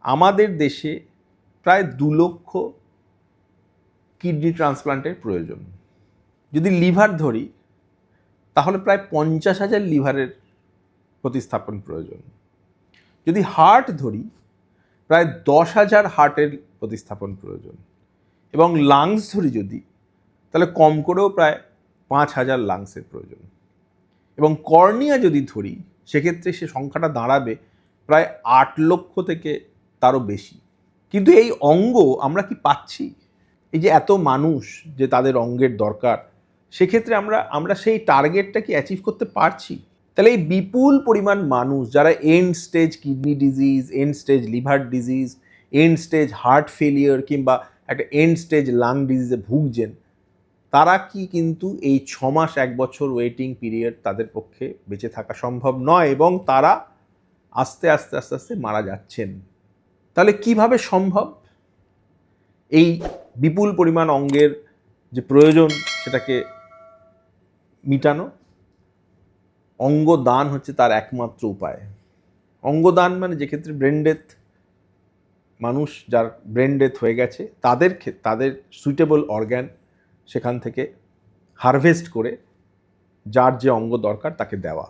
আমাদের দেশে প্রায় 2 লক্ষ কিডনি ট্রান্সপ্লান্টের প্রয়োজন। যদি লিভার ধরি তাহলে প্রায় 50,000 লিভারের প্রতিস্থাপন প্রয়োজন। যদি হার্ট ধরি প্রায় 10,000 হার্টের প্রতিস্থাপন প্রয়োজন। এবং লাংস ধরি যদি, তাহলে কম করেও প্রায় 5,000 লাংসের প্রয়োজন। এবং কর্নিয়া যদি ধরি সেক্ষেত্রে সে সংখ্যাটা দাঁড়াবে প্রায় 8 লক্ষ থেকে তারও বেশি। কিন্তু এই অঙ্গ আমরা কি পাচ্ছি? এই যে এত মানুষ যে তাদের অঙ্গের দরকার, সেক্ষেত্রে আমরা সেই টার্গেটটা কি অ্যাচিভ করতে পারছি? তাহলে এই বিপুল পরিমাণ মানুষ যারা end stage kidney disease, end stage liver disease, end stage heart failure কিংবা একটা এন্ড স্টেজ লাং ডিজিজে ভুগছেন, তারা কি কিন্তু এই 6 মাস 1 বছর ওয়েটিং পিরিয়ড তাদের পক্ষে বেঁচে থাকা সম্ভব নয়, এবং তারা আস্তে আস্তে আস্তে আস্তে মারা যাচ্ছেন। তাহলে কিভাবে সম্ভব এই বিপুল পরিমাণ অঙ্গের যে প্রয়োজন সেটাকে মিটানো? অঙ্গদান হচ্ছে তার একমাত্র উপায়। অঙ্গদান মানে যে ক্ষেত্রে ব্রেন ডেথ, মানুষ যার ব্রেন ডেথ হয়ে গেছে তাদের সুইটেবল অর্গ্যান সেখান থেকে হারভেস্ট করে যার যে অঙ্গ দরকার তাকে দেওয়া।